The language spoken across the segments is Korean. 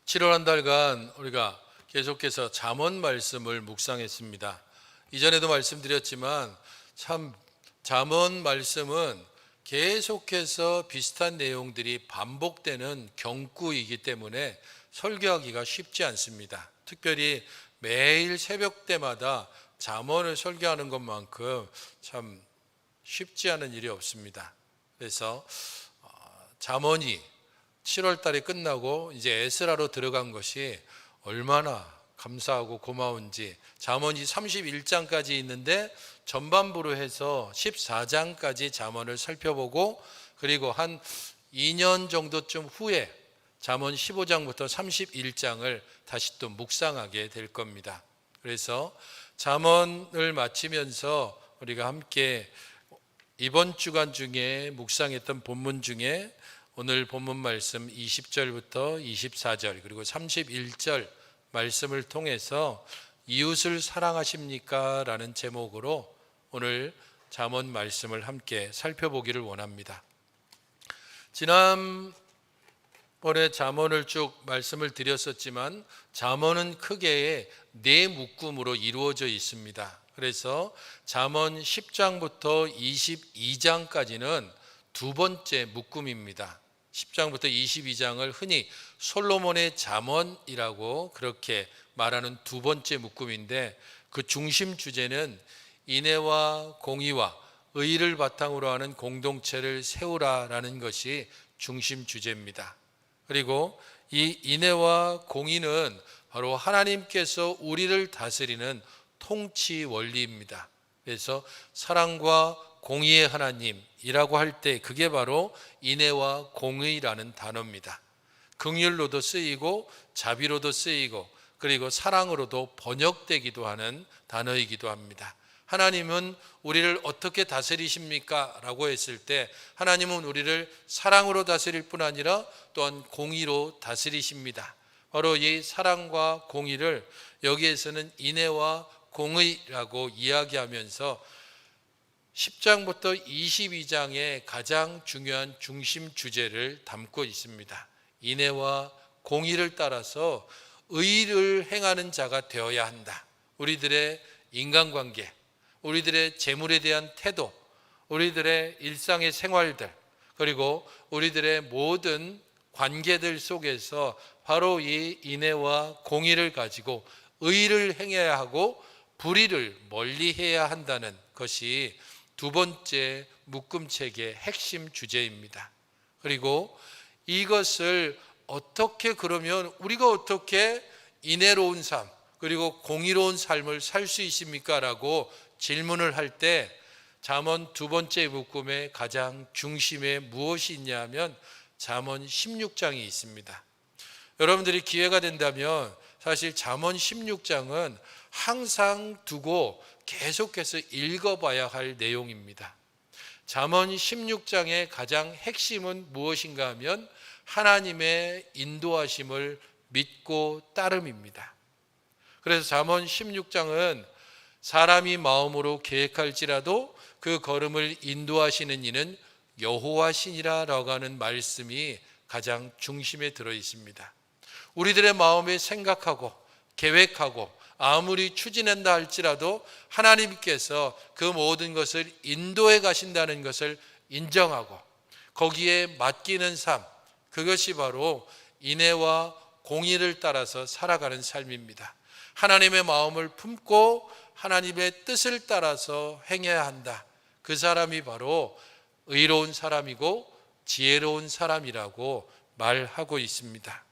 7월 한 달간 우리가 계속해서 잠언 말씀을 묵상했습니다. 이전에도 말씀드렸지만 참 잠언 말씀은 계속해서 비슷한 내용들이 반복되는 경구이기 때문에 설교하기가 쉽지 않습니다. 특별히 매일 새벽 때마다 잠언을 설교하는 것만큼 참 쉽지 않은 일이 없습니다. 그래서 잠언이 7월 달이 끝나고 이제 에스라로 들어간 것이 얼마나 감사하고 고마운지, 잠언이 31장까지 있는데 전반부로 해서 14장까지 잠언을 살펴보고, 그리고 한 2년 정도쯤 후에 잠언 15장부터 31장을 다시 또 묵상하게 될 겁니다. 그래서 잠언을 마치면서 우리가 함께 이번 주간 중에 묵상했던 본문 중에 오늘 본문 말씀 20절부터 24절 그리고 31절 말씀을 통해서 이웃을 사랑하십니까? 라는 제목으로 오늘 잠언 말씀을 함께 살펴보기를 원합니다. 지난번에 잠언을 쭉 말씀을 드렸었지만 잠언은 크게 네 묶음으로 이루어져 있습니다. 그래서 잠언 10장부터 22장까지는 두 번째 묶음입니다. 10장부터 22장을 흔히 솔로몬의 잠언이라고 그렇게 말하는 두 번째 묶음인데, 그 중심 주제는 인애와 공의와 의를 바탕으로 하는 공동체를 세우라라는 것이 중심 주제입니다. 그리고 이 인애와 공의는 바로 하나님께서 우리를 다스리는 통치 원리입니다. 그래서 사랑과 공의의 하나님이라고 할 때 그게 바로 인애와 공의라는 단어입니다. 긍휼로도 쓰이고 자비로도 쓰이고 그리고 사랑으로도 번역되기도 하는 단어이기도 합니다. 하나님은 우리를 어떻게 다스리십니까? 라고 했을 때 하나님은 우리를 사랑으로 다스릴 뿐 아니라 또한 공의로 다스리십니다. 바로 이 사랑과 공의를 여기에서는 인애와 공의라고 이야기하면서 10장부터 22장의 가장 중요한 중심 주제를 담고 있습니다. 인애와 공의를 따라서 의를 행하는 자가 되어야 한다. 우리들의 인간관계, 우리들의 재물에 대한 태도, 우리들의 일상의 생활들, 그리고 우리들의 모든 관계들 속에서 바로 이 인애와 공의를 가지고 의를 행해야 하고 불의를 멀리해야 한다는 것이 두 번째 묶음책의 핵심 주제입니다. 그리고 이것을 어떻게, 그러면 우리가 어떻게 인애로운 삶 그리고 공의로운 삶을 살 수 있습니까? 라고 질문을 할 때 잠언 두 번째 묶음의 가장 중심에 무엇이 있냐면 잠언 16장이 있습니다. 여러분들이 기회가 된다면 사실 잠언 16장은 항상 두고 계속해서 읽어봐야 할 내용입니다. 잠언 16장의 가장 핵심은 무엇인가 하면 하나님의 인도하심을 믿고 따름입니다. 그래서 잠언 16장은 사람이 마음으로 계획할지라도 그 걸음을 인도하시는 이는 여호와시니라 라고 하는 말씀이 가장 중심에 들어 있습니다. 우리들의 마음에 생각하고 계획하고 아무리 추진한다 할지라도 하나님께서 그 모든 것을 인도해 가신다는 것을 인정하고 거기에 맡기는 삶, 그것이 바로 인애와 공의를 따라서 살아가는 삶입니다. 하나님의 마음을 품고 하나님의 뜻을 따라서 행해야 한다. 그 사람이 바로 의로운 사람이고 지혜로운 사람이라고 말하고 있습니다.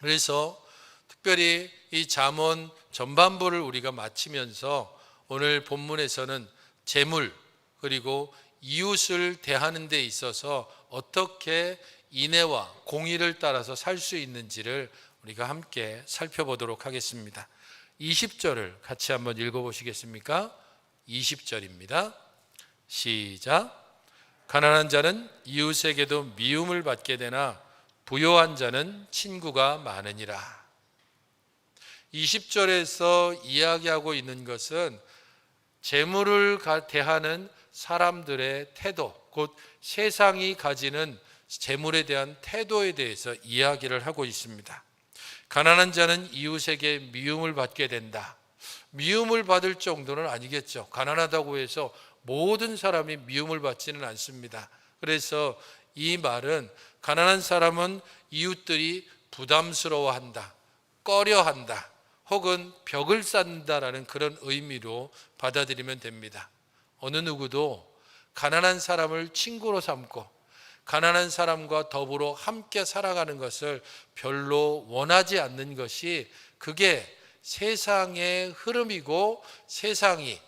그래서 특별히 이 잠언 전반부를 우리가 마치면서 오늘 본문에서는 재물 그리고 이웃을 대하는 데 있어서 어떻게 인애와 공의를 따라서 살 수 있는지를 우리가 함께 살펴보도록 하겠습니다. 20절을 같이 한번 읽어보시겠습니까? 20절입니다. 시작. 가난한 자는 이웃에게도 미움을 받게 되나 부요한 자는 친구가 많으니라. 20절에서 이야기하고 있는 것은 재물을 대하는 사람들의 태도, 곧 세상이 가지는 재물에 대한 태도에 대해서 이야기를 하고 있습니다. 가난한 자는 이웃에게 미움을 받게 된다. 미움을 받을 정도는 아니겠죠. 가난하다고 해서 모든 사람이 미움을 받지는 않습니다. 그래서 이 말은 가난한 사람은 이웃들이 부담스러워한다, 꺼려한다, 혹은 벽을 쌓는다라는 그런 의미로 받아들이면 됩니다. 어느 누구도 가난한 사람을 친구로 삼고 가난한 사람과 더불어 함께 살아가는 것을 별로 원하지 않는 것이, 그게 세상의 흐름이고 세상이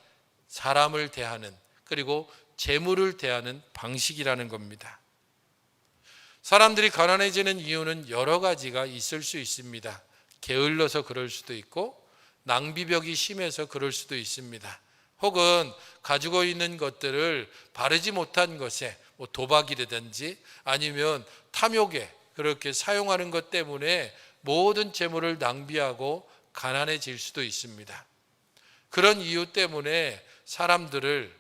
사람을 대하는, 그리고 재물을 대하는 방식이라는 겁니다. 사람들이 가난해지는 이유는 여러 가지가 있을 수 있습니다. 게을러서 그럴 수도 있고, 낭비벽이 심해서 그럴 수도 있습니다. 혹은 가지고 있는 것들을 바르지 못한 것에, 도박이라든지 아니면 탐욕에 그렇게 사용하는 것 때문에 모든 재물을 낭비하고 가난해질 수도 있습니다. 그런 이유 때문에 사람들을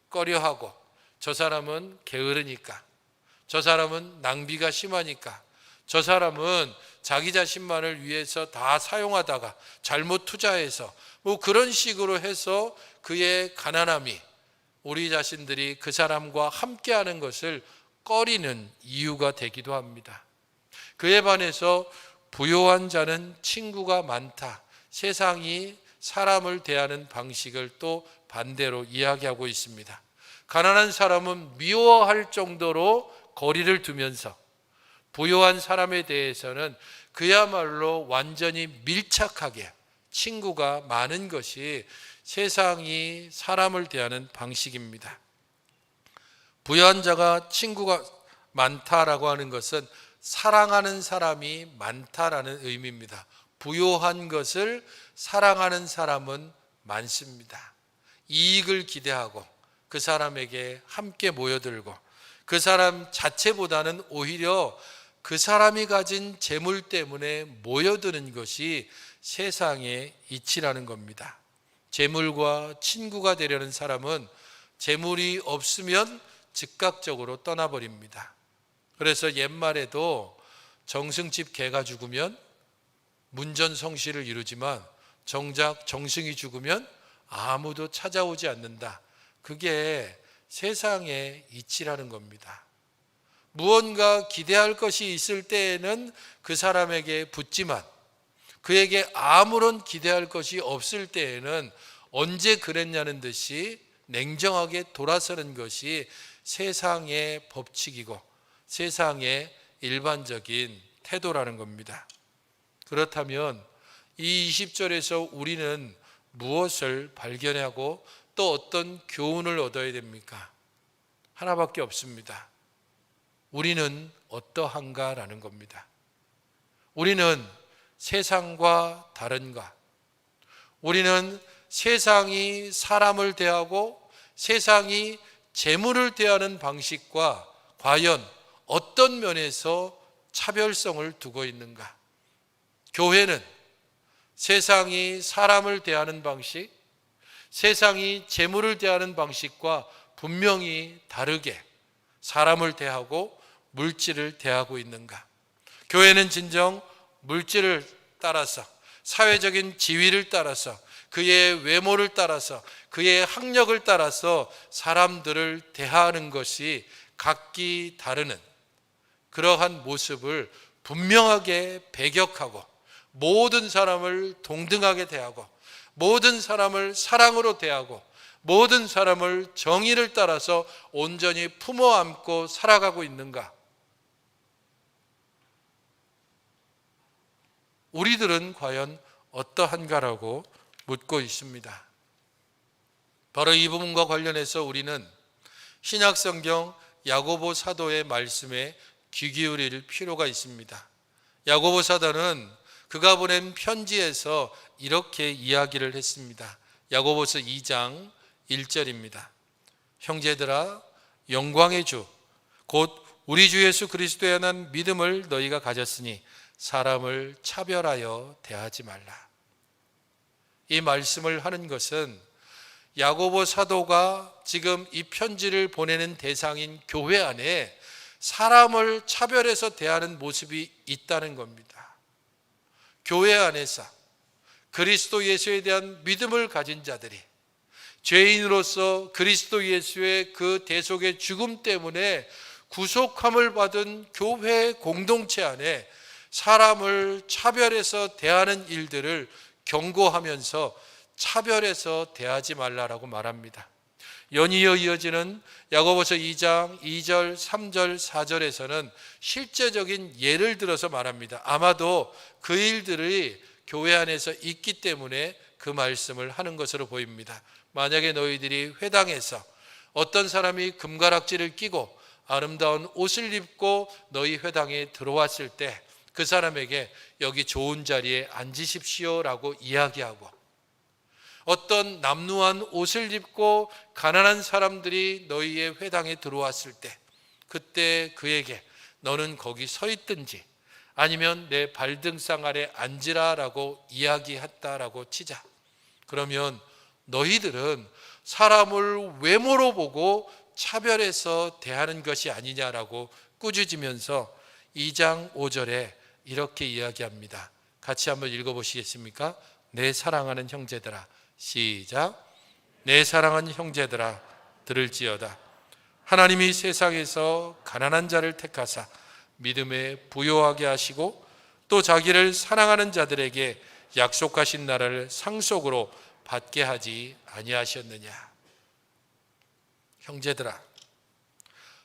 꺼려하고, 저 사람은 게으르니까, 저 사람은 낭비가 심하니까, 저 사람은 자기 자신만을 위해서 다 사용하다가 잘못 투자해서 그런 식으로 해서 그의 가난함이 우리 자신들이 그 사람과 함께하는 것을 꺼리는 이유가 되기도 합니다. 그에 반해서 부요한 자는 친구가 많다. 세상이 사람을 대하는 방식을 또 반대로 이야기하고 있습니다. 가난한 사람은 미워할 정도로 거리를 두면서, 부요한 사람에 대해서는 그야말로 완전히 밀착하게 친구가 많은 것이 세상이 사람을 대하는 방식입니다. 부유한 자가 친구가 많다라고 하는 것은 사랑하는 사람이 많다라는 의미입니다. 부요한 것을 사랑하는 사람은 많습니다. 이익을 기대하고 그 사람에게 함께 모여들고, 그 사람 자체보다는 오히려 그 사람이 가진 재물 때문에 모여드는 것이 세상의 이치라는 겁니다. 재물과 친구가 되려는 사람은 재물이 없으면 즉각적으로 떠나버립니다. 그래서 옛말에도 정승집 개가 죽으면 문전성시를 이루지만 정작 정승이 죽으면 아무도 찾아오지 않는다. 그게 세상의 이치라는 겁니다. 무언가 기대할 것이 있을 때에는 그 사람에게 붙지만, 그에게 아무런 기대할 것이 없을 때에는 언제 그랬냐는 듯이 냉정하게 돌아서는 것이 세상의 법칙이고 세상의 일반적인 태도라는 겁니다. 그렇다면 이 20절에서 우리는 무엇을 발견하고 또 어떤 교훈을 얻어야 됩니까? 하나밖에 없습니다. 우리는 어떠한가라는 겁니다. 우리는 세상과 다른가? 우리는 세상이 사람을 대하고 세상이 재물을 대하는 방식과 과연 어떤 면에서 차별성을 두고 있는가? 교회는 세상이 사람을 대하는 방식, 세상이 재물을 대하는 방식과 분명히 다르게 사람을 대하고 물질을 대하고 있는가? 교회는 진정 물질을 따라서, 사회적인 지위를 따라서, 그의 외모를 따라서, 그의 학력을 따라서 사람들을 대하는 것이 각기 다르는 그러한 모습을 분명하게 배격하고, 모든 사람을 동등하게 대하고, 모든 사람을 사랑으로 대하고, 모든 사람을 정의를 따라서 온전히 품어 안고 살아가고 있는가? 우리들은 과연 어떠한가라고 묻고 있습니다. 바로 이 부분과 관련해서 우리는 신약성경 야고보 사도의 말씀에 귀 기울일 필요가 있습니다. 야고보 사도는 그가 보낸 편지에서 이렇게 이야기를 했습니다. 야고보서 2장 1절입니다. 형제들아, 영광의 주 곧 우리 주 예수 그리스도에 대한 믿음을 너희가 가졌으니 사람을 차별하여 대하지 말라. 이 말씀을 하는 것은 야고보 사도가 지금 이 편지를 보내는 대상인 교회 안에 사람을 차별해서 대하는 모습이 있다는 겁니다. 교회 안에서 그리스도 예수에 대한 믿음을 가진 자들이 죄인으로서 그리스도 예수의 그 대속의 죽음 때문에 구속함을 받은 교회 공동체 안에 사람을 차별해서 대하는 일들을 경고하면서 차별해서 대하지 말라라고 말합니다. 연이어 이어지는 야고보서 2장 2절, 3절, 4절에서는 실제적인 예를 들어서 말합니다. 아마도 그 일들이 교회 안에서 있기 때문에 그 말씀을 하는 것으로 보입니다. 만약에 너희들이 회당에서 어떤 사람이 금가락지를 끼고 아름다운 옷을 입고 너희 회당에 들어왔을 때 그 사람에게 여기 좋은 자리에 앉으십시오라고 이야기하고, 어떤 남루한 옷을 입고 가난한 사람들이 너희의 회당에 들어왔을 때 그때 그에게 너는 거기 서 있든지 아니면 내 발등상 아래 앉으라라고 이야기했다라고 치자. 그러면 너희들은 사람을 외모로 보고 차별해서 대하는 것이 아니냐라고 꾸짖으면서 2장 5절에 이렇게 이야기합니다. 같이 한번 읽어보시겠습니까? 내 사랑하는 형제들아, 시작. 내 사랑하는 형제들아, 들을지어다. 하나님이 세상에서 가난한 자를 택하사 믿음에 부요하게 하시고 또 자기를 사랑하는 자들에게 약속하신 나라를 상속으로 받게 하지 아니하셨느냐. 형제들아,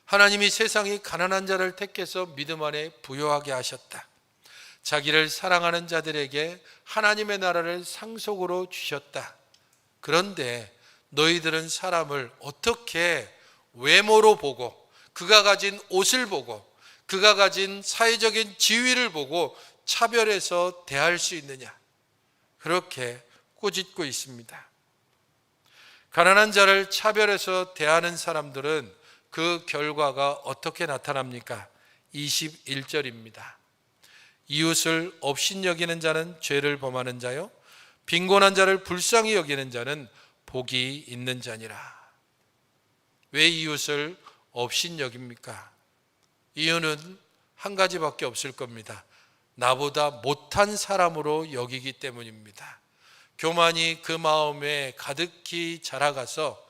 하나님이 세상이 가난한 자를 택해서 믿음 안에 부요하게 하셨다. 자기를 사랑하는 자들에게 하나님의 나라를 상속으로 주셨다. 그런데 너희들은 사람을 어떻게 외모로 보고, 그가 가진 옷을 보고, 그가 가진 사회적인 지위를 보고 차별해서 대할 수 있느냐, 그렇게 꾸짖고 있습니다. 가난한 자를 차별해서 대하는 사람들은 그 결과가 어떻게 나타납니까? 21절입니다. 이웃을 업신여기는 자는 죄를 범하는 자요, 빈곤한 자를 불쌍히 여기는 자는 복이 있는 자니라. 왜 이웃을 업신여깁니까? 이유는 한 가지밖에 없을 겁니다. 나보다 못한 사람으로 여기기 때문입니다. 교만이 그 마음에 가득히 자라가서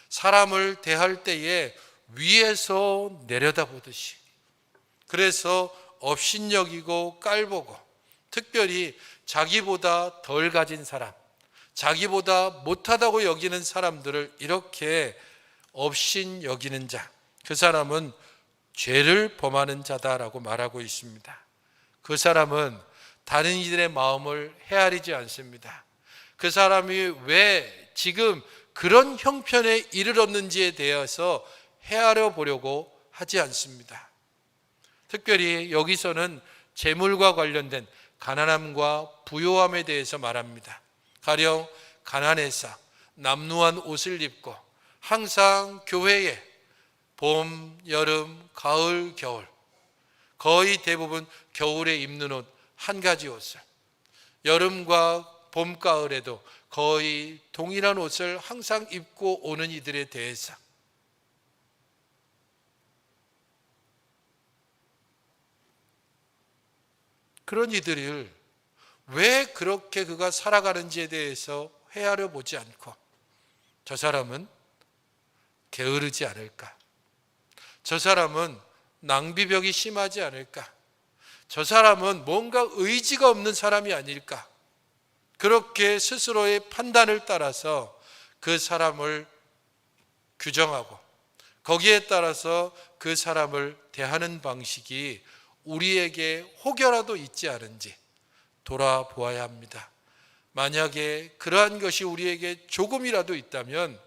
사람을 대할 때에 위에서 내려다보듯이, 그래서 업신여기고 깔보고, 특별히 자기보다 덜 가진 사람, 자기보다 못하다고 여기는 사람들을 이렇게 업신여기는 자, 그 사람은 죄를 범하는 자다라고 말하고 있습니다. 그 사람은 다른 이들의 마음을 헤아리지 않습니다. 그 사람이 왜 지금 그런 형편에 이르렀는지에 대해서 헤아려 보려고 하지 않습니다. 특별히 여기서는 재물과 관련된 가난함과 부요함에 대해서 말합니다. 가령 가난해서 남루한 옷을 입고 항상 교회에 봄, 여름, 가을, 겨울, 거의 대부분 겨울에 입는 옷 한 가지 옷을, 여름과 봄, 가을에도 거의 동일한 옷을 항상 입고 오는 이들에 대해서 그런 이들을 왜 그렇게 그가 살아가는지에 대해서 헤아려 보지 않고 저 사람은 게으르지 않을까? 저 사람은 낭비벽이 심하지 않을까? 저 사람은 뭔가 의지가 없는 사람이 아닐까? 그렇게 스스로의 판단을 따라서 그 사람을 규정하고 거기에 따라서 그 사람을 대하는 방식이 우리에게 혹여라도 있지 않은지 돌아보아야 합니다. 만약에 그러한 것이 우리에게 조금이라도 있다면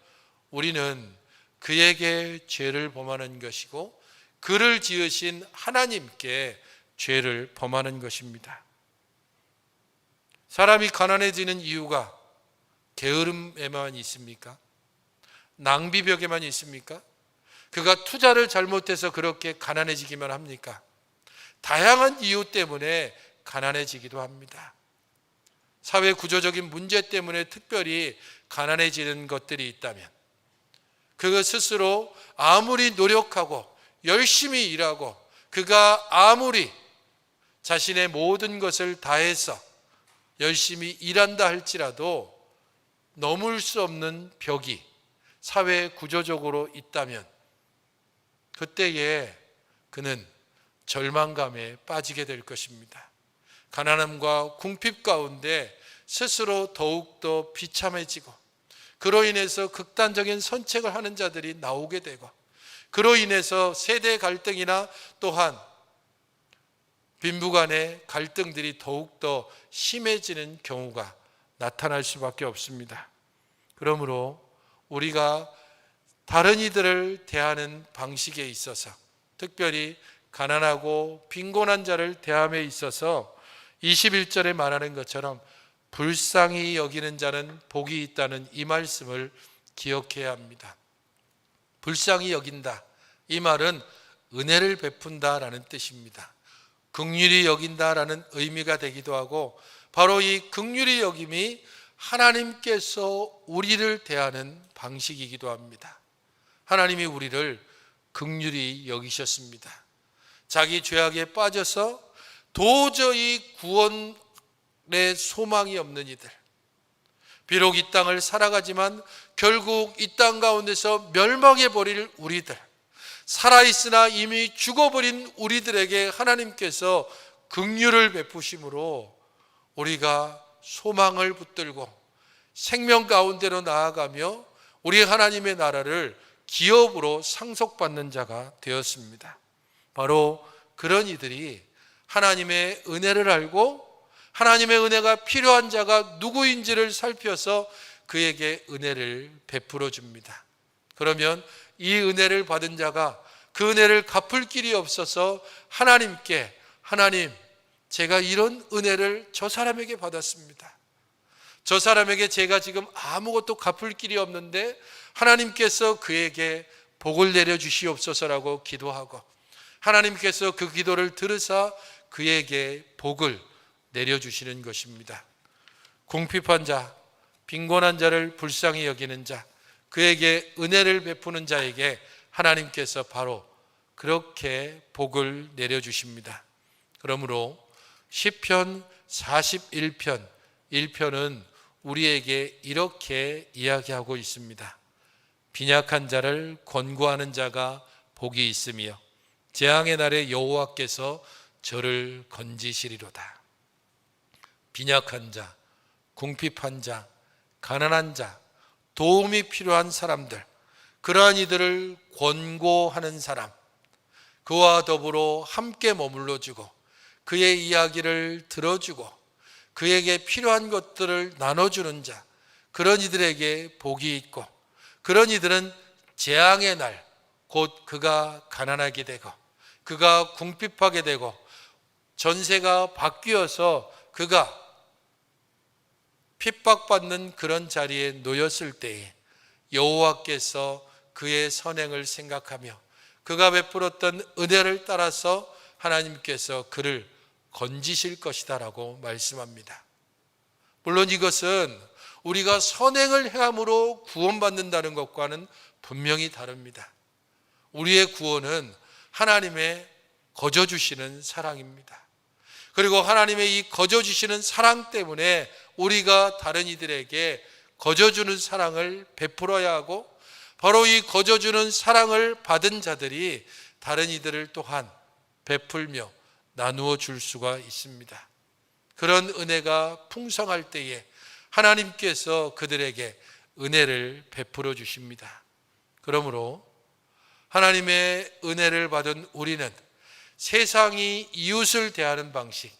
우리는 그에게 죄를 범하는 것이고 그를 지으신 하나님께 죄를 범하는 것입니다. 사람이 가난해지는 이유가 게으름에만 있습니까? 낭비벽에만 있습니까? 그가 투자를 잘못해서 그렇게 가난해지기만 합니까? 다양한 이유 때문에 가난해지기도 합니다. 사회 구조적인 문제 때문에 특별히 가난해지는 것들이 있다면 그가 스스로 아무리 노력하고 열심히 일하고 그가 아무리 자신의 모든 것을 다해서 열심히 일한다 할지라도 넘을 수 없는 벽이 사회 구조적으로 있다면 그때에 그는 절망감에 빠지게 될 것입니다. 가난함과 궁핍 가운데 스스로 더욱더 비참해지고 그로 인해서 극단적인 선택을 하는 자들이 나오게 되고 그로 인해서 세대 갈등이나 또한 빈부간의 갈등들이 더욱더 심해지는 경우가 나타날 수밖에 없습니다. 그러므로 우리가 다른 이들을 대하는 방식에 있어서 특별히 가난하고 빈곤한 자를 대함에 있어서 21절에 말하는 것처럼 불쌍히 여기는 자는 복이 있다는 이 말씀을 기억해야 합니다. 불쌍히 여긴다, 이 말은 은혜를 베푼다라는 뜻입니다. 긍휼히 여긴다라는 의미가 되기도 하고 바로 이 긍휼히 여김이 하나님께서 우리를 대하는 방식이기도 합니다. 하나님이 우리를 긍휼히 여기셨습니다. 자기 죄악에 빠져서 도저히 구원의 소망이 없는 이들, 비록 이 땅을 살아가지만 결국 이 땅 가운데서 멸망해버릴 우리들, 살아있으나 이미 죽어버린 우리들에게 하나님께서 긍휼을 베푸심으로 우리가 소망을 붙들고 생명 가운데로 나아가며 우리 하나님의 나라를 기업으로 상속받는 자가 되었습니다. 바로 그런 이들이 하나님의 은혜를 알고 하나님의 은혜가 필요한 자가 누구인지를 살펴서 그에게 은혜를 베풀어 줍니다. 그러면 이 은혜를 받은 자가 그 은혜를 갚을 길이 없어서 하나님께, 하나님, 제가 이런 은혜를 저 사람에게 받았습니다. 저 사람에게 제가 지금 아무것도 갚을 길이 없는데 하나님께서 그에게 복을 내려주시옵소서라고 기도하고 하나님께서 그 기도를 들으사 그에게 복을 내려주시는 것입니다. 궁핍한 자, 빈곤한 자를 불쌍히 여기는 자, 그에게 은혜를 베푸는 자에게 하나님께서 바로 그렇게 복을 내려주십니다. 그러므로 시편 41편 1편은 우리에게 이렇게 이야기하고 있습니다. 빈약한 자를 권고하는 자가 복이 있으며 재앙의 날에 여호와께서 저를 건지시리로다. 빈약한 자, 궁핍한 자, 가난한 자, 도움이 필요한 사람들, 그러한 이들을 권고하는 사람, 그와 더불어 함께 머물러주고 그의 이야기를 들어주고 그에게 필요한 것들을 나눠주는 자, 그런 이들에게 복이 있고 그런 이들은 재앙의 날, 곧 그가 가난하게 되고 그가 궁핍하게 되고 전세가 바뀌어서 그가 핍박받는 그런 자리에 놓였을 때에 여호와께서 그의 선행을 생각하며 그가 베풀었던 은혜를 따라서 하나님께서 그를 건지실 것이다라고 말씀합니다. 물론 이것은 우리가 선행을 행함으로 구원받는다는 것과는 분명히 다릅니다. 우리의 구원은 하나님의 거저 주시는 사랑입니다. 그리고 하나님의 이 거저 주시는 사랑 때문에 우리가 다른 이들에게 거저 주는 사랑을 베풀어야 하고 바로 이 거저 주는 사랑을 받은 자들이 다른 이들을 또한 베풀며 나누어 줄 수가 있습니다. 그런 은혜가 풍성할 때에 하나님께서 그들에게 은혜를 베풀어 주십니다. 그러므로 하나님의 은혜를 받은 우리는 세상이 이웃을 대하는 방식,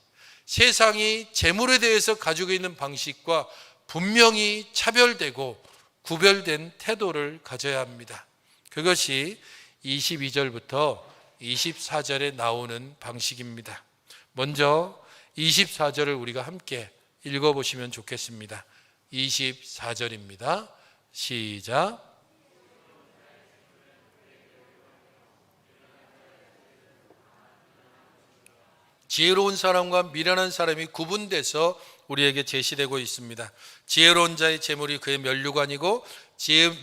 세상이 재물에 대해서 가지고 있는 방식과 분명히 차별되고 구별된 태도를 가져야 합니다. 그것이 22절부터 24절에 나오는 방식입니다. 먼저 24절을 우리가 함께 읽어보시면 좋겠습니다. 24절입니다. 시작. 지혜로운 사람과 미련한 사람이 구분돼서 우리에게 제시되고 있습니다. 지혜로운 자의 재물이 그의 면류관이고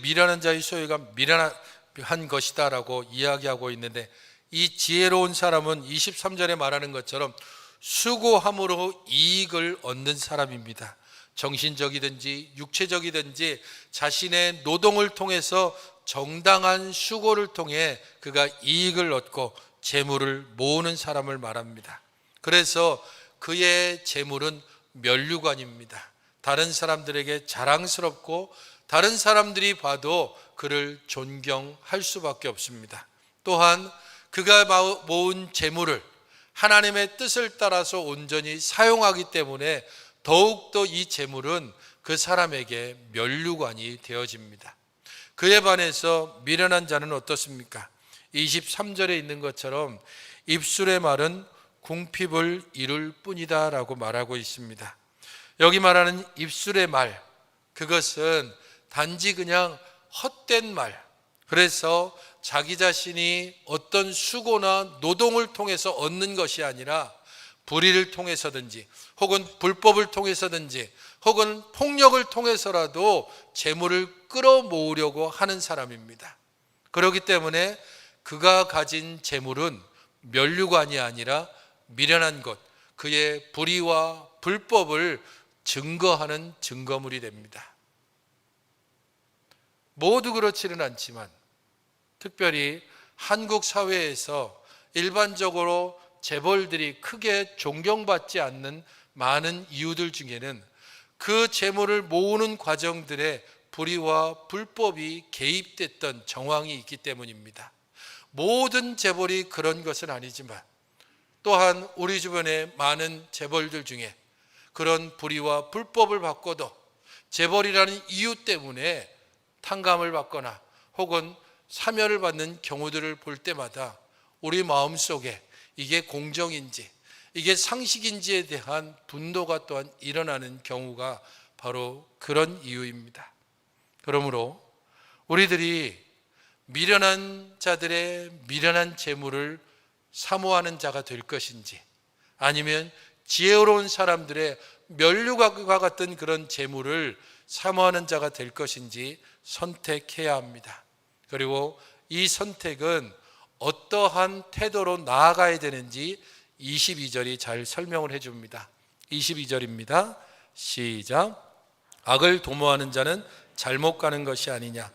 미련한 자의 소유가 미련한 것이다 라고 이야기하고 있는데 이 지혜로운 사람은 23절에 말하는 것처럼 수고함으로 이익을 얻는 사람입니다. 정신적이든지 육체적이든지 자신의 노동을 통해서 정당한 수고를 통해 그가 이익을 얻고 재물을 모으는 사람을 말합니다. 그래서 그의 재물은 면류관입니다. 다른 사람들에게 자랑스럽고 다른 사람들이 봐도 그를 존경할 수밖에 없습니다. 또한 그가 모은 재물을 하나님의 뜻을 따라서 온전히 사용하기 때문에 더욱더 이 재물은 그 사람에게 면류관이 되어집니다. 그에 반해서 미련한 자는 어떻습니까? 23절에 있는 것처럼 입술의 말은 궁핍을 이룰 뿐이다 라고 말하고 있습니다. 여기 말하는 입술의 말, 그것은 단지 그냥 헛된 말, 그래서 자기 자신이 어떤 수고나 노동을 통해서 얻는 것이 아니라 불의를 통해서든지 혹은 불법을 통해서든지 혹은 폭력을 통해서라도 재물을 끌어모으려고 하는 사람입니다. 그렇기 때문에 그가 가진 재물은 면류관이 아니라 미련한 것, 그의 불의와 불법을 증거하는 증거물이 됩니다. 모두 그렇지는 않지만 특별히 한국 사회에서 일반적으로 재벌들이 크게 존경받지 않는 많은 이유들 중에는 그 재물을 모으는 과정들에 불의와 불법이 개입됐던 정황이 있기 때문입니다. 모든 재벌이 그런 것은 아니지만 또한 우리 주변에 많은 재벌들 중에 그런 불의와 불법을 받고도 재벌이라는 이유 때문에 탕감을 받거나 혹은 사면을 받는 경우들을 볼 때마다 우리 마음속에 이게 공정인지 이게 상식인지에 대한 분노가 또한 일어나는 경우가 바로 그런 이유입니다. 그러므로 우리들이 미련한 자들의 미련한 재물을 사모하는 자가 될 것인지 아니면 지혜로운 사람들의 면류관과 같은 그런 재물을 사모하는 자가 될 것인지 선택해야 합니다. 그리고 이 선택은 어떠한 태도로 나아가야 되는지 22절이 잘 설명을 해줍니다. 22절입니다. 시작. 악을 도모하는 자는 잘못 가는 것이 아니냐.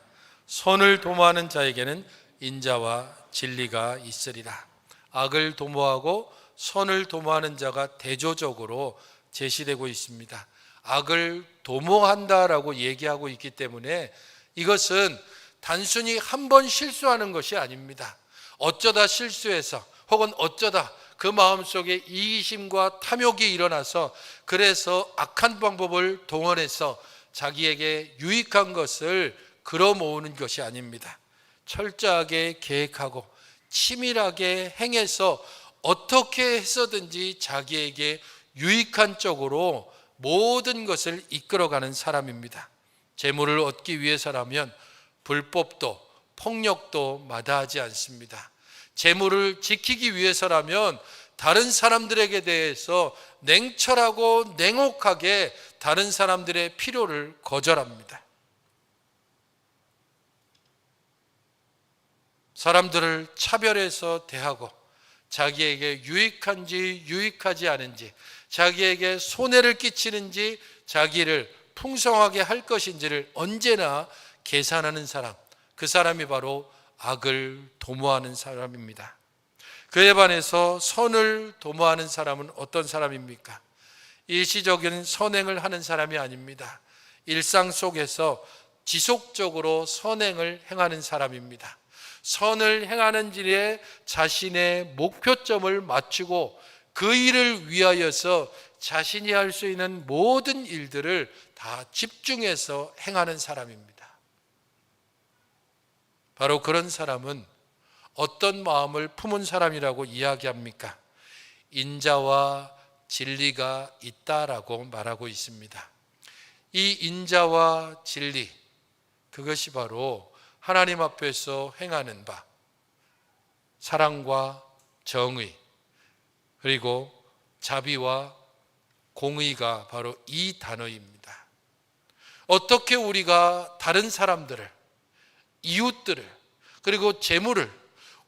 선을 도모하는 자에게는 인자와 진리가 있으리라. 악을 도모하고 선을 도모하는 자가 대조적으로 제시되고 있습니다. 악을 도모한다라고 얘기하고 있기 때문에 이것은 단순히 한 번 실수하는 것이 아닙니다. 어쩌다 실수해서 혹은 어쩌다 그 마음속에 이기심과 탐욕이 일어나서 그래서 악한 방법을 동원해서 자기에게 유익한 것을 끌어모으는 것이 아닙니다. 철저하게 계획하고 치밀하게 행해서 어떻게 해서든지 자기에게 유익한 쪽으로 모든 것을 이끌어가는 사람입니다. 재물을 얻기 위해서라면 불법도 폭력도 마다하지 않습니다. 재물을 지키기 위해서라면 다른 사람들에게 대해서 냉철하고 냉혹하게 다른 사람들의 필요를 거절합니다. 사람들을 차별해서 대하고 자기에게 유익한지 유익하지 않은지, 자기에게 손해를 끼치는지 자기를 풍성하게 할 것인지를 언제나 계산하는 사람, 그 사람이 바로 악을 도모하는 사람입니다. 그에 반해서 선을 도모하는 사람은 어떤 사람입니까? 일시적인 선행을 하는 사람이 아닙니다. 일상 속에서 지속적으로 선행을 행하는 사람입니다. 선을 행하는 일에 자신의 목표점을 맞추고 그 일을 위하여서 자신이 할 수 있는 모든 일들을 다 집중해서 행하는 사람입니다. 바로 그런 사람은 어떤 마음을 품은 사람이라고 이야기합니까? 인자와 진리가 있다라고 말하고 있습니다. 이 인자와 진리, 그것이 바로 하나님 앞에서 행하는 바, 사랑과 정의, 그리고 자비와 공의가 바로 이 단어입니다. 어떻게 우리가 다른 사람들을, 이웃들을, 그리고 재물을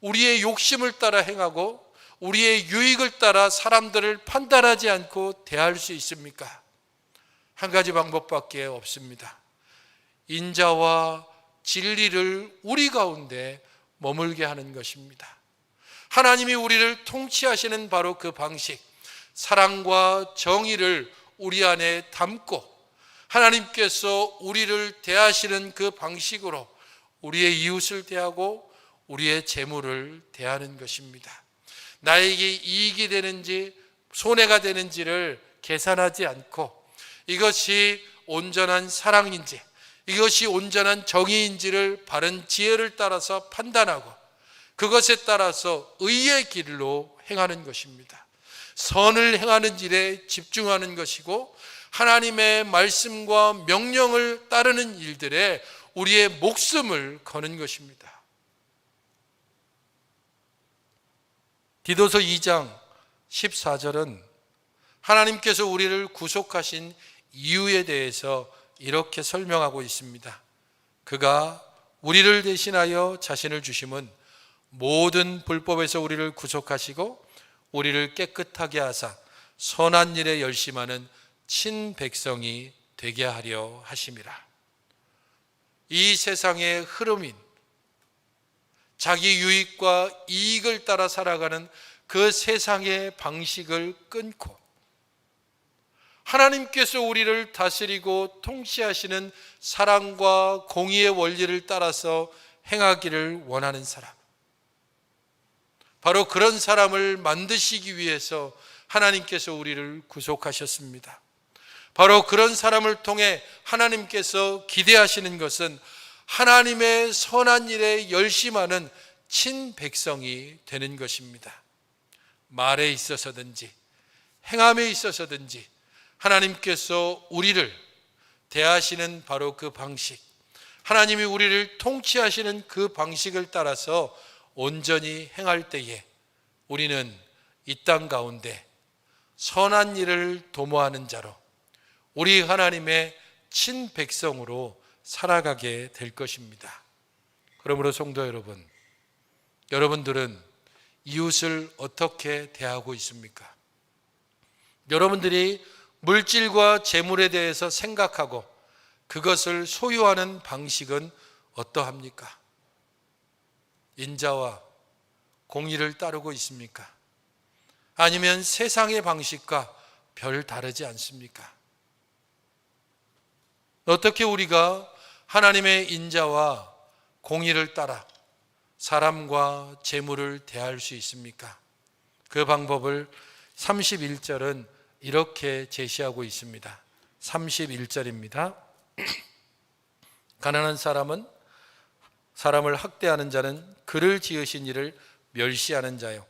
우리의 욕심을 따라 행하고 우리의 유익을 따라 사람들을 판단하지 않고 대할 수 있습니까? 한 가지 방법밖에 없습니다. 인자와 진리를 우리 가운데 머물게 하는 것입니다. 하나님이 우리를 통치하시는 바로 그 방식, 사랑과 정의를 우리 안에 담고 하나님께서 우리를 대하시는 그 방식으로 우리의 이웃을 대하고 우리의 재물을 대하는 것입니다. 나에게 이익이 되는지 손해가 되는지를 계산하지 않고 이것이 온전한 사랑인지 이것이 온전한 정의인지를 바른 지혜를 따라서 판단하고 그것에 따라서 의의 길로 행하는 것입니다. 선을 행하는 일에 집중하는 것이고 하나님의 말씀과 명령을 따르는 일들에 우리의 목숨을 거는 것입니다. 디도서 2장 14절은 하나님께서 우리를 구속하신 이유에 대해서 이렇게 설명하고 있습니다. 그가 우리를 대신하여 자신을 주심은 모든 불법에서 우리를 구속하시고 우리를 깨끗하게 하사 선한 일에 열심하는 친백성이 되게 하려 하심이라. 이 세상의 흐름인 자기 유익과 이익을 따라 살아가는 그 세상의 방식을 끊고 하나님께서 우리를 다스리고 통치하시는 사랑과 공의의 원리를 따라서 행하기를 원하는 사람, 바로 그런 사람을 만드시기 위해서 하나님께서 우리를 구속하셨습니다. 바로 그런 사람을 통해 하나님께서 기대하시는 것은 하나님의 선한 일에 열심하는 친백성이 되는 것입니다. 말에 있어서든지 행함에 있어서든지 하나님께서 우리를 대하시는 바로 그 방식, 하나님이 우리를 통치하시는 그 방식을 따라서 온전히 행할 때에 우리는 이 땅 가운데 선한 일을 도모하는 자로 우리 하나님의 친백성으로 살아가게 될 것입니다. 그러므로 성도 여러분, 여러분들은 이웃을 어떻게 대하고 있습니까? 여러분들이 물질과 재물에 대해서 생각하고 그것을 소유하는 방식은 어떠합니까? 인자와 공의를 따르고 있습니까? 아니면 세상의 방식과 별 다르지 않습니까? 어떻게 우리가 하나님의 인자와 공의를 따라 사람과 재물을 대할 수 있습니까? 그 방법을 31절은 이렇게 제시하고 있습니다. 31절입니다. 가난한 사람은 사람을 학대하는 자는 그를 지으신 이를 멸시하는 자요,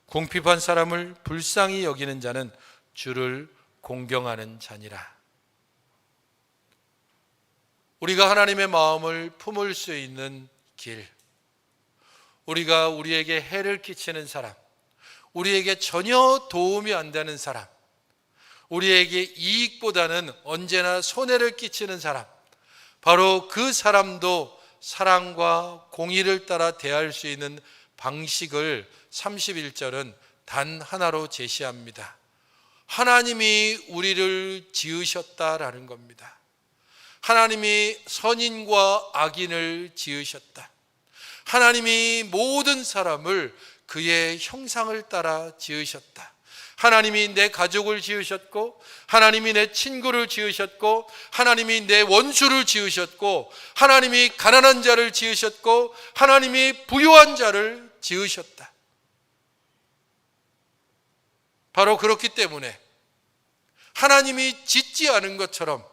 궁핍한 사람을 불쌍히 여기는 자는 주를 공경하는 자니라. 우리가 하나님의 마음을 품을 수 있는 길, 우리가 우리에게 해를 끼치는 사람, 우리에게 전혀 도움이 안 되는 사람, 우리에게 이익보다는 언제나 손해를 끼치는 사람, 바로 그 사람도 사랑과 공의를 따라 대할 수 있는 방식을 31절은 단 하나로 제시합니다. 하나님이 우리를 지으셨다라는 겁니다. 하나님이 선인과 악인을 지으셨다. 하나님이 모든 사람을 그의 형상을 따라 지으셨다. 하나님이 내 가족을 지으셨고, 하나님이 내 친구를 지으셨고, 하나님이 내 원수를 지으셨고, 하나님이 가난한 자를 지으셨고, 하나님이 부유한 자를 지으셨다. 바로 그렇기 때문에 하나님이 짓지 않은 것처럼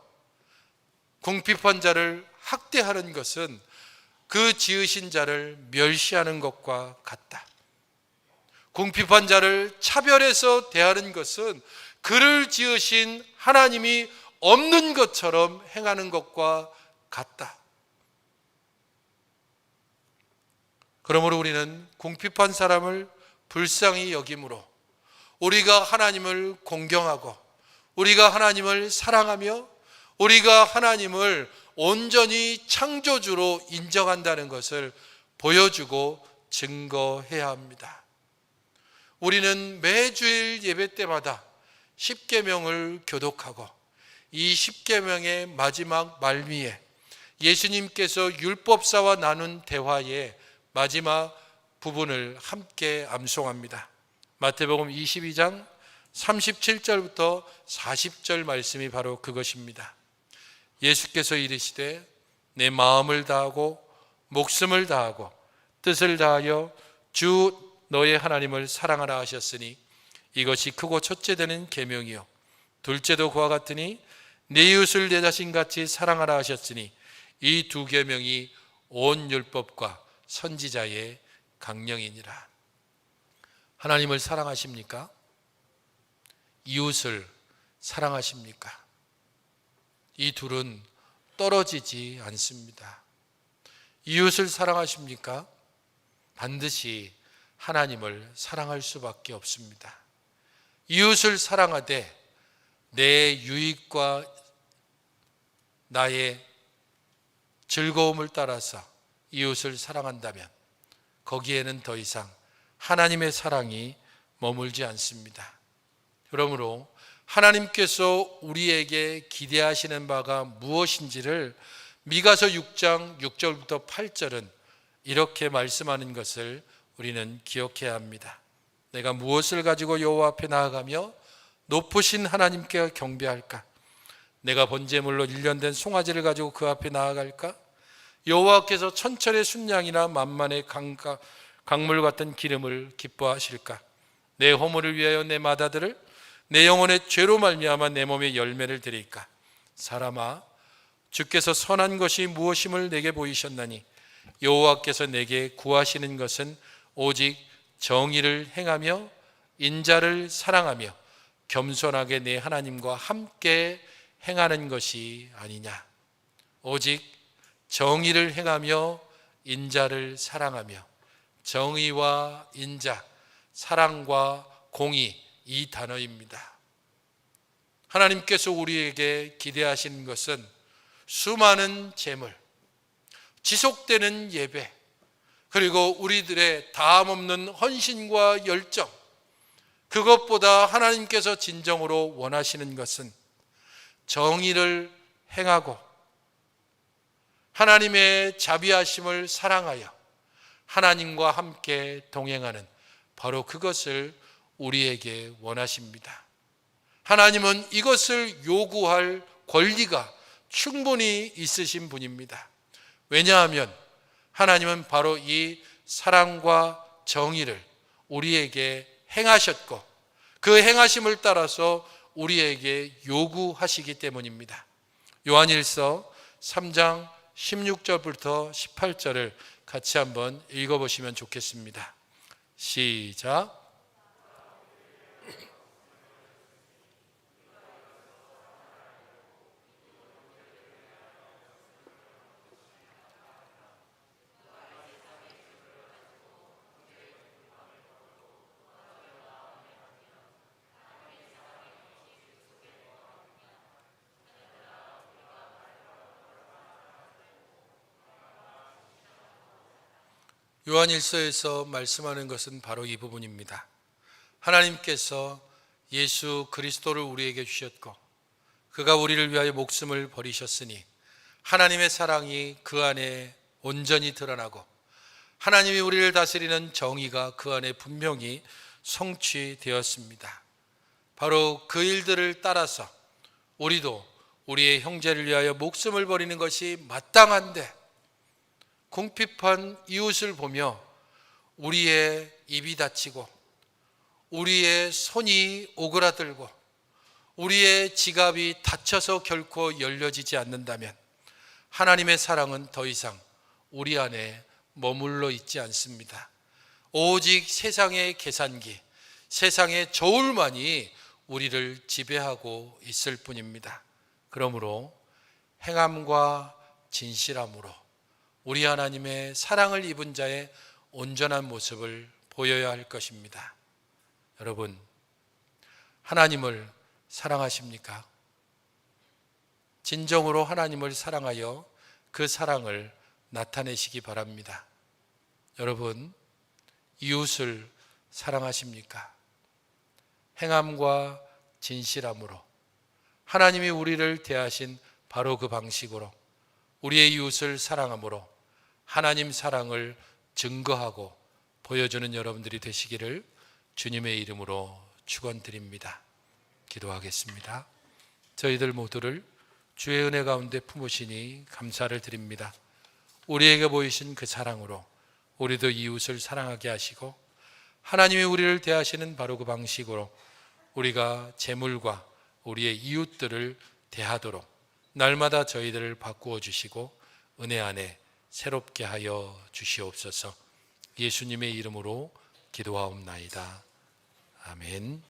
궁핍한 자를 학대하는 것은 그 지으신 자를 멸시하는 것과 같다. 궁핍한 자를 차별해서 대하는 것은 그를 지으신 하나님이 없는 것처럼 행하는 것과 같다. 그러므로 우리는 궁핍한 사람을 불쌍히 여김으로 우리가 하나님을 공경하고 우리가 하나님을 사랑하며 우리가 하나님을 온전히 창조주로 인정한다는 것을 보여주고 증거해야 합니다. 우리는 매주일 예배 때마다 십계명을 교독하고 이 십계명의 마지막 말미에 예수님께서 율법사와 나눈 대화의 마지막 부분을 함께 암송합니다. 마태복음 22장 37절부터 40절 말씀이 바로 그것입니다. 예수께서 이르시되 내 마음을 다하고 목숨을 다하고 뜻을 다하여 주 너의 하나님을 사랑하라 하셨으니 이것이 크고 첫째 되는 계명이요 둘째도 그와 같으니 내 이웃을 내 자신같이 사랑하라 하셨으니 이 두 계명이 온 율법과 선지자의 강령이니라. 하나님을 사랑하십니까? 이웃을 사랑하십니까? 이 둘은 떨어지지 않습니다. 이웃을 사랑하십니까? 반드시 하나님을 사랑할 수밖에 없습니다. 이웃을 사랑하되 내 유익과 나의 즐거움을 따라서 이웃을 사랑한다면 거기에는 더 이상 하나님의 사랑이 머물지 않습니다. 그러므로 하나님께서 우리에게 기대하시는 바가 무엇인지를 미가서 6장 6절부터 8절은 이렇게 말씀하는 것을 우리는 기억해야 합니다. 내가 무엇을 가지고 여호와 앞에 나아가며 높으신 하나님께 경배할까? 내가 번제물로 1년 된 송아지를 가지고 그 앞에 나아갈까? 여호와께서 천철의 순양이나 만만의 강물 같은 기름을 기뻐하실까? 내 허물을 위하여 내 맏아들을 내 영혼의 죄로 말미암아 내 몸에 열매를 드릴까? 사람아, 주께서 선한 것이 무엇임을 내게 보이셨나니 여호와께서 내게 구하시는 것은 오직 정의를 행하며 인자를 사랑하며 겸손하게 내 하나님과 함께 행하는 것이 아니냐. 오직 정의를 행하며 인자를 사랑하며, 정의와 인자, 사랑과 공의, 이 단어입니다. 하나님께서 우리에게 기대하시는 것은 수많은 재물, 지속되는 예배, 그리고 우리들의 다함없는 헌신과 열정, 그것보다 하나님께서 진정으로 원하시는 것은 정의를 행하고 하나님의 자비하심을 사랑하여 하나님과 함께 동행하는 바로 그것을 우리에게 원하십니다. 하나님은 이것을 요구할 권리가 충분히 있으신 분입니다. 왜냐하면 하나님은 바로 이 사랑과 정의를 우리에게 행하셨고 그 행하심을 따라서 우리에게 요구하시기 때문입니다. 요한일서 3장 16절부터 18절을 같이 한번 읽어보시면 좋겠습니다. 시작. 요한일서에서 말씀하는 것은 바로 이 부분입니다. 하나님께서 예수 그리스도를 우리에게 주셨고 그가 우리를 위하여 목숨을 버리셨으니 하나님의 사랑이 그 안에 온전히 드러나고 하나님이 우리를 다스리는 정의가 그 안에 분명히 성취되었습니다. 바로 그 일들을 따라서 우리도 우리의 형제를 위하여 목숨을 버리는 것이 마땅한데 궁핍한 이웃을 보며 우리의 입이 닫히고 우리의 손이 오그라들고 우리의 지갑이 닫혀서 결코 열려지지 않는다면 하나님의 사랑은 더 이상 우리 안에 머물러 있지 않습니다. 오직 세상의 계산기, 세상의 저울만이 우리를 지배하고 있을 뿐입니다. 그러므로 행함과 진실함으로 우리 하나님의 사랑을 입은 자의 온전한 모습을 보여야 할 것입니다. 여러분, 하나님을 사랑하십니까? 진정으로 하나님을 사랑하여 그 사랑을 나타내시기 바랍니다. 여러분, 이웃을 사랑하십니까? 행함과 진실함으로 하나님이 우리를 대하신 바로 그 방식으로 우리의 이웃을 사랑함으로 하나님 사랑을 증거하고 보여주는 여러분들이 되시기를 주님의 이름으로 축원드립니다. 기도하겠습니다. 저희들 모두를 주의 은혜 가운데 품으시니 감사를 드립니다. 우리에게 보이신 그 사랑으로 우리도 이웃을 사랑하게 하시고 하나님이 우리를 대하시는 바로 그 방식으로 우리가 재물과 우리의 이웃들을 대하도록 날마다 저희들을 바꾸어 주시고 은혜 안에 새롭게 하여 주시옵소서. 예수님의 이름으로 기도하옵나이다. 아멘.